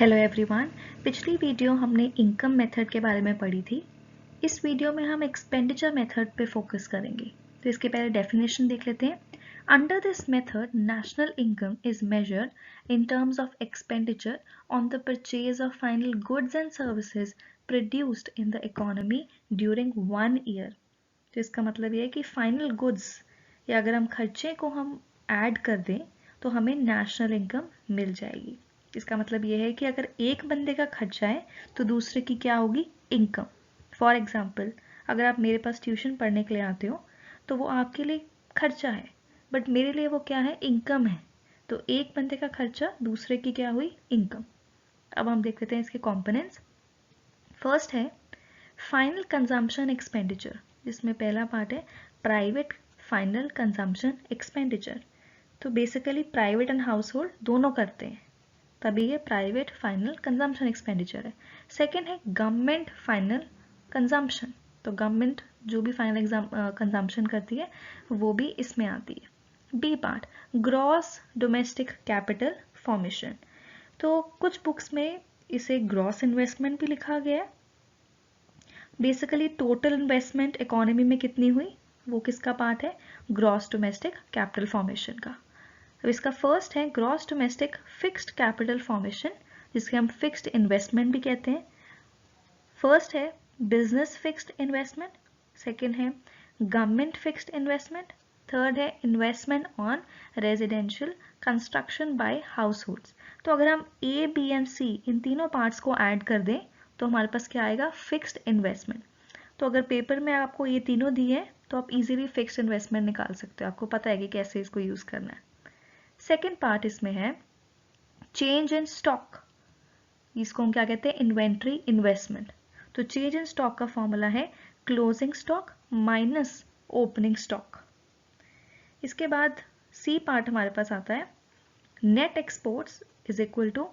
Hello everyone. पिछली video हमने income method के बारे में पढ़ी थी। इस वीडियो में हम एक्सपेंडिचर मेथड पे फोकस करेंगे। तो इसके पहले डेफिनेशन देख लेते हैं। Under this method national income is measured in terms of expenditure on the purchase of final goods and services produced in the economy during 1 year. तो इसका मतलब ये है कि फाइनल गुड्स या अगर हम खर्चे को हम ऐड कर दें तो हमें नेशनल इनकम मिल जाएगी। इसका मतलब यह है कि अगर एक बंदे का खर्चा है तो दूसरे की क्या होगी, इनकम। फॉर एग्जाम्पल, अगर आप मेरे पास ट्यूशन पढ़ने के लिए आते हो तो वो आपके लिए खर्चा है, बट मेरे लिए वो क्या है, इनकम है। तो एक बंदे का खर्चा, दूसरे की क्या हुई, इनकम। अब हम देख लेते हैं इसके कॉम्पोनेंट्स। फर्स्ट है फाइनल कंजम्पशन एक्सपेंडिचर, जिसमें पहला पार्ट है प्राइवेट फाइनल कंजम्पशन एक्सपेंडिचर। तो basically private and house hold दोनों करते हैं, तभी ये प्राइवेट फाइनल कंजम्पशन एक्सपेंडिचर है। सेकेंड है गवर्नमेंट फाइनल कंजम्पशन। तो गवर्नमेंट जो भी फाइनल कंजम्पशन करती है वो भी इसमें आती है। B part gross domestic capital formation. तो कुछ बुक्स में इसे ग्रॉस इन्वेस्टमेंट भी लिखा गया है। बेसिकली टोटल इन्वेस्टमेंट इकोनॉमी में कितनी हुई, वो किसका पार्ट है, ग्रॉस डोमेस्टिक कैपिटल फॉर्मेशन का। तो इसका फर्स्ट है gross domestic fixed capital formation, जिसके हम फिक्स्ड इन्वेस्टमेंट भी कहते हैं। फर्स्ट है बिजनेस फिक्स्ड इन्वेस्टमेंट, सेकंड है गवर्नमेंट फिक्स्ड इन्वेस्टमेंट, थर्ड है investment on residential construction by households. तो अगर हम ए बी एंड सी इन तीनों पार्ट्स को ऐड कर दें तो हमारे पास क्या आएगा, फिक्स्ड इन्वेस्टमेंट। तो अगर पेपर में आपको ये तीनों दिए हैं तो आप इजीली फिक्स्ड इन्वेस्टमेंट निकाल सकते हो, आपको पता है कि कैसे इसको यूज करना है। सेकेंड पार्ट इसमें है चेंज इन स्टॉक, इसको हम क्या कहते हैं, इन्वेंट्री इन्वेस्टमेंट। तो चेंज इन स्टॉक का फॉर्मूला है closing stock minus opening stock. इसके बाद सी पार्ट हमारे पास आता है net exports is equal to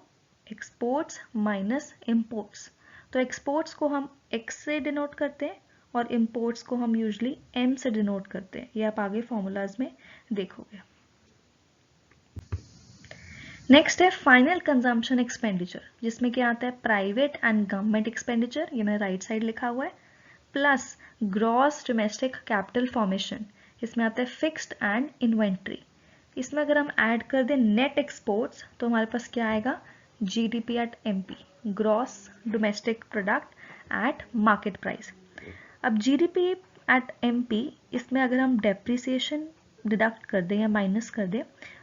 exports minus imports. तो एक्सपोर्ट्स को हम एक्स से डिनोट करते हैं और इंपोर्ट्स को हम यूजली एम से डिनोट करते हैं, ये आप आगे फॉर्मूलाज में देखोगे। नेक्स्ट है फाइनल कंजम्पशन एक्सपेंडिचर, जिसमें क्या आता है प्राइवेट एंड गवर्नमेंट एक्सपेंडिचर, ये मैंने राइट साइड लिखा हुआ है, plus gross domestic capital formation, इसमें आता है फिक्स्ड एंड इन्वेंट्री। इसमें अगर हम ऐड कर दें नेट एक्सपोर्ट्स तो हमारे पास क्या आएगा, GDP at MP, gross domestic product at market price. अब जीडीपी एट एमपी, इसमें अगर हम डेप्रिसिएशन डिडक्ट कर दें या माइनस कर दें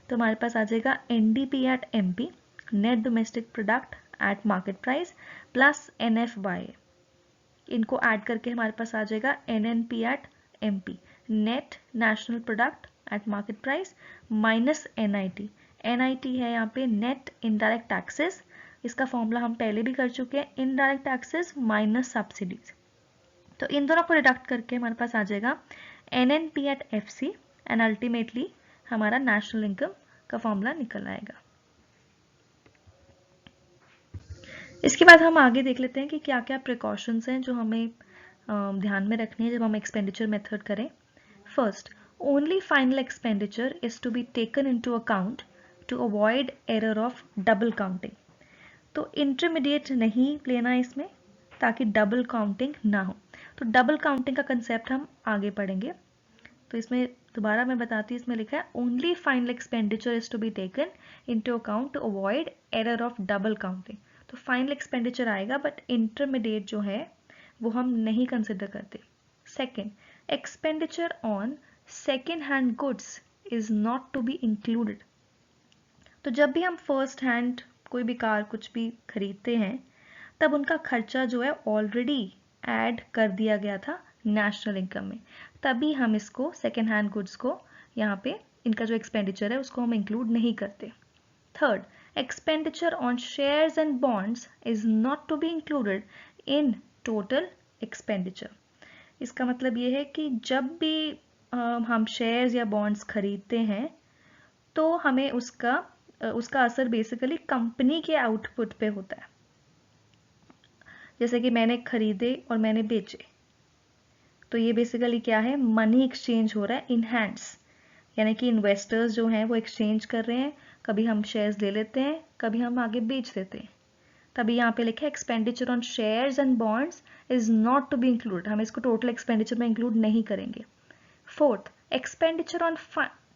तो हमारे पास आ जाएगा NDP at MP, net domestic product at market price, plus NFY. इनको ऐड करके हमारे पास आ जाएगा NNP at MP, net national product at market price, minus NIT. NIT है यहाँ पे नेट इनडायरेक्ट टैक्सेस, इसका फॉर्मूला हम पहले भी कर चुके हैं, इनडायरेक्ट टैक्सेस माइनस सब्सिडीज। तो इन दोनों को डिडक्ट करके हमारे पास आ जाएगा NNP at FC and ultimately हमारा नेशनल इनकम का फॉर्मूला निकल आएगा। इसके बाद हम आगे देख लेते हैं कि क्या क्या प्रिकॉशंस हैं जो हमें ध्यान में रखनी है जब हम एक्सपेंडिचर मेथड करें। First, only final expenditure is to be taken into account to avoid error of double counting. तो इंटरमीडिएट नहीं लेना इसमें ताकि डबल काउंटिंग ना हो। तो डबल काउंटिंग का कंसेप्ट हम आगे पढ़ेंगे। तो इसमें दोबारा मैं बताती हूँ, इसमें लिखा है only final expenditure is to be taken into account to avoid error of double counting. तो फाइनल एक्सपेंडिचर आएगा बट इंटरमीडिएट जो है वो हम नहीं कंसिडर करते। Second, expenditure on second hand goods is not to be included. तो जब भी हम फर्स्ट हैंड कोई भी कार कुछ भी खरीदते हैं तब उनका खर्चा जो है ऑलरेडी ऐड कर दिया गया था नेशनल इनकम में, तभी हम इसको सेकेंड हैंड गुड्स को यहाँ पे इनका जो एक्सपेंडिचर है उसको हम इंक्लूड नहीं करते। Third, expenditure on shares and bonds is not to be included in total expenditure. इसका मतलब ये है कि जब भी हम शेयर्स या बॉन्ड्स खरीदते हैं तो हमें उसका असर बेसिकली कंपनी के आउटपुट पे होता है। जैसे कि मैंने खरीदे और मैंने बेचे, तो ये बेसिकली क्या है, मनी एक्सचेंज हो रहा है इन हैंड्स, यानी कि इन्वेस्टर्स जो हैं वो एक्सचेंज कर रहे हैं, कभी हम शेयर्स ले लेते हैं, कभी हम आगे बेच देते हैं। तभी यहाँ पे लिखा है expenditure on shares and bonds is not to be include, हम इसको टोटल एक्सपेंडिचर में इंक्लूड नहीं करेंगे। Fourth, expenditure on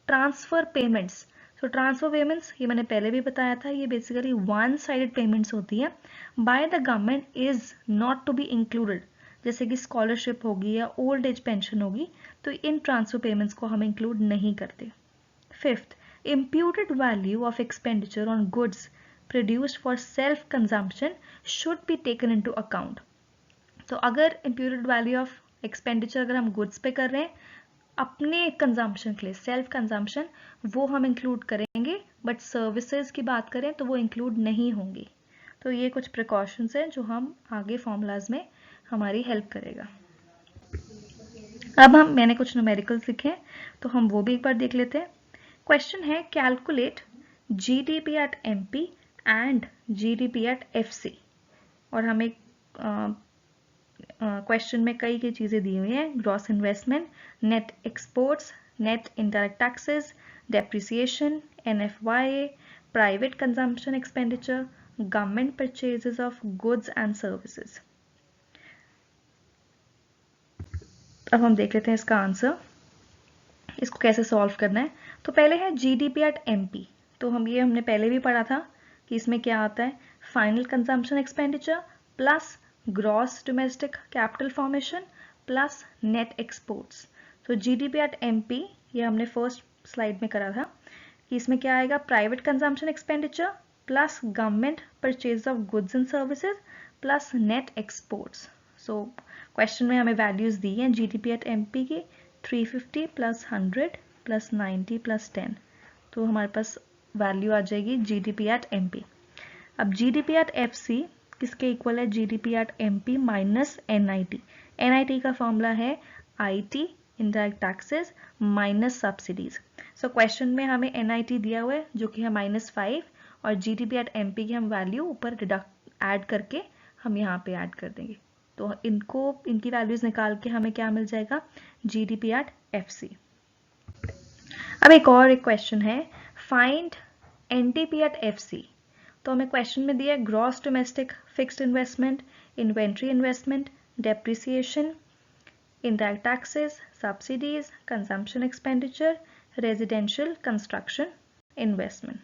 transfer payments. तो ट्रांसफर पेमेंट्स ये मैंने पहले भी बताया था, ये बेसिकली वन साइडेड पेमेंट्स होती है by the government is not to be included, जैसे कि स्कॉलरशिप होगी या ओल्ड एज पेंशन होगी, तो इन ट्रांसफर पेमेंट्स को हम इंक्लूड नहीं करते। Fifth, imputed value of expenditure on goods produced for self consumption should be taken into account। तो अगर imputed value of expenditure अगर हम goods पे कर रहे हैं अपने कंजम्पशन के लिए, सेल्फ कंजम्पशन, वो हम इंक्लूड करेंगे, बट सर्विसेज की बात करें तो वो इंक्लूड नहीं होंगी। तो ये कुछ प्रिकॉशंस हैं जो हम आगे फॉर्मूलाज में हमारी हेल्प करेगा। अब मैंने कुछ न्यूमेरिकल्स लिखे तो हम वो भी एक बार देख लेते हैं। क्वेश्चन है calculate GDP at MP and GDP at FC, और हमें क्वेश्चन में कई चीजें दी हुई हैं, gross investment, net exports, net indirect taxes, depreciation, NFY, private consumption expenditure, government purchases of goods and services. अब हम देख लेते हैं इसका आंसर, इसको कैसे सॉल्व करना है। तो पहले है जीडीपी एट एमपी, तो हमने पहले भी पढ़ा था कि इसमें क्या आता है, final consumption expenditure plus gross domestic capital formation plus net exports. तो जीडीपी एट एमपी ये हमने फर्स्ट स्लाइड में करा था कि इसमें क्या आएगा, private consumption expenditure plus government purchase of goods and services plus net exports. So question में हमें वैल्यूज दी हैं जीडीपी एट एमपी की 350 प्लस 100 प्लस 90 प्लस 10, तो हमारे पास वैल्यू आ जाएगी जीडीपी एट एमपी। अब जीडीपी एट एफसी किसके इक्वल है, GDP at MP minus NIT. NIT का फॉर्मूला है IT indirect taxes minus subsidies. So question में हमें एनआईटी दिया हुआ है जो कि है -5, और जीडीपी एट एमपी की हम वैल्यू ऊपर ऐड करके हम यहाँ पे ऐड कर देंगे, तो इनकी वैल्यूज निकाल के हमें क्या मिल जाएगा, जीडीपी एट एफसी। अब एक क्वेश्चन है, फाइंड एनटीपी एट एफसी। तो हमें क्वेश्चन में दिया है gross domestic fixed investment, inventory investment, depreciation, indirect taxes, subsidies, consumption expenditure, residential construction investment.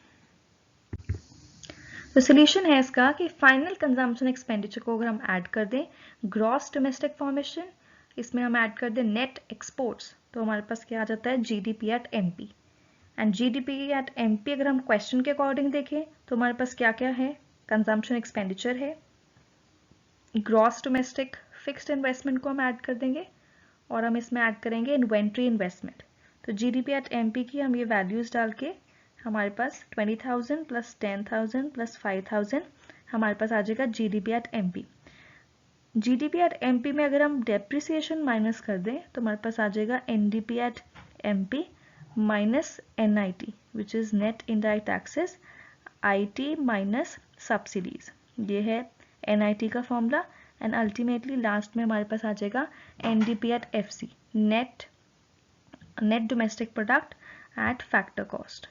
तो सोल्यूशन है इसका कि फाइनल कंजम्पशन एक्सपेंडिचर को अगर हम ऐड कर दें ग्रॉस डोमेस्टिक फॉर्मेशन, इसमें हम ऐड कर दें नेट एक्सपोर्ट्स, तो हमारे पास क्या आ जाता है, GDP at MP. And GDP at MP अगर हम क्वेश्चन के अकॉर्डिंग देखें तो हमारे पास क्या क्या है, कंजम्पशन एक्सपेंडिचर है, ग्रॉस डोमेस्टिक फिक्स्ड इन्वेस्टमेंट को हम ऐड कर देंगे, और हम इसमें ऐड करेंगे इन्वेंट्री इन्वेस्टमेंट। तो जीडीपी एट एमपी की हम ये वैल्यूज डाल के हमारे पास 20,000 प्लस 10,000 प्लस 5,000 हमारे पास आ जाएगा GDP at MP. GDP at MP में अगर हम डेप्रिसिएशन माइनस कर दें तो हमारे पास आ जाएगा NDP at MP minus NIT which is net indirect taxes, IT minus subsidies, ये है एनआईटी का फॉर्मूला। एंड अल्टीमेटली लास्ट में हमारे पास आ जाएगा NDP eight FC, net domestic product eight factor cost.